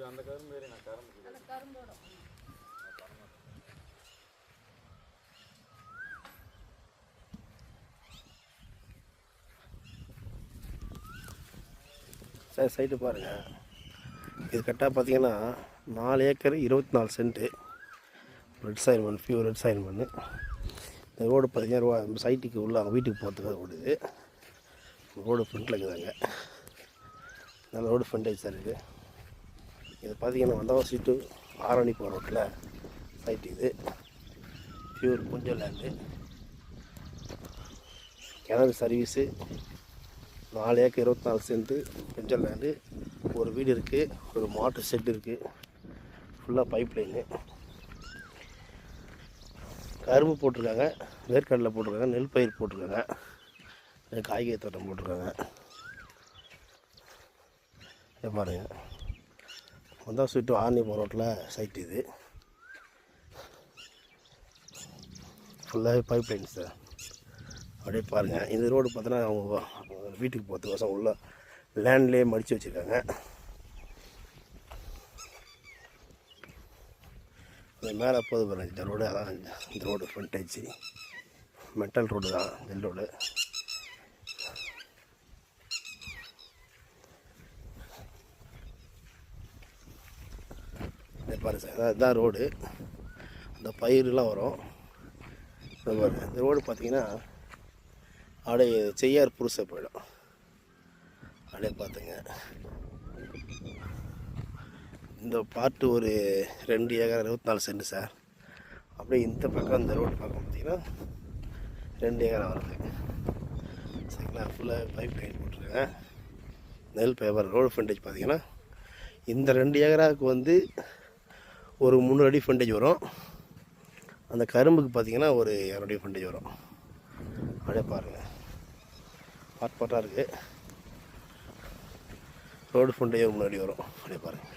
அந்த கரும்பு வேறு நான் கரும்போட சார் சைட்டு பாருங்கள். இது கரெக்டாக பார்த்தீங்கன்னா 4 ஏக்கர் 24 சென்ட்டு ரெட் சாயில் மண், பியூர் ரெட் சாயில் மண். இந்த ரோடு பார்த்தீங்கன்னா சைட்டுக்கு உள்ள அவங்க வீட்டுக்கு போகிறதுக்காக ஓடுது. ரோடு ஃப்ரண்ட்டில் இருக்குதாங்க. நல்ல ரோடு ஃப்ரண்டேஜ் சார் இது. இது பார்த்தீங்கன்னா வந்தவாசி டு ஆரணி போகிற ரோட்டில் சைட்டு. இது பியூர் புஞ்சல் லேண்டு, கிணறு சர்வீஸு, 4 ஏக்கர் 24 சென்ட்டு புஞ்சல் லேண்டு. ஒரு வீடு இருக்குது, ஒரு மாட்டு செட்டு இருக்குது, ஃபுல்லாக பைப் லைனு. கரும்பு போட்டிருக்காங்க, வேர்க்கடலை போட்டிருக்காங்க, நெல் பயிர் போட்டிருக்காங்க, காய்கறி தோட்டம் போட்டிருக்காங்க. இதை பாருங்கள், வந்தால் சுட்டு ஆரணி போகிற ரோட்டில் சைட்டு. இது ஃபுல்லாகவே பைப் லைன் சார். அப்படியே பாருங்கள். இந்த ரோடு பார்த்தோன்னா அவங்க வீட்டுக்கு போகிறதுக்கோசம் உள்ள லேண்ட்லேயே மடித்து வச்சுருக்காங்க. இந்த மேலே போது பாருங்கள் இந்த ரோடு. அதான் இந்த ரோடு ஃப்ரண்டேஜ் மெட்டல் ரோடு தான் நெல் ரோடு. பாருங்க சார், அதுதான் ரோடு. அந்த பயிரெலாம் வரும். இந்த ரோடு பார்த்தீங்கன்னா அப்படியே செய்யார் புருசை போயிடும். அப்படியே பார்த்துங்க. இந்த பாட்டு ஒரு 2 ஏக்கர் 24 சென்ட் சார். அப்படியே இந்த பக்கம் இந்த ரோடு பக்கம் பார்த்தீங்கன்னா 2 ஏக்கர் வருது. சரிங்களா? ஃபுல்லாக பைப் லைன் போட்டிருக்காங்க. நெல் பேப்பர் ரோடு ஃப்ரண்டேஜ் பார்த்தீங்கன்னா இந்த 2 ஏக்கராவுக்கு வந்து ஒரு 300 அடி ஃப்ரண்டேஜ் வரும். அந்த கரும்புக்கு பார்த்தீங்கன்னா ஒரு 200 அடி ஃப்ரண்டேஜ் வரும். அப்படியே பாருங்கள், பாட்டாக இருக்குது. ரோடு ஃப்ரண்டேஜ் முன்னாடி வரும். அப்படியே பாருங்கள்.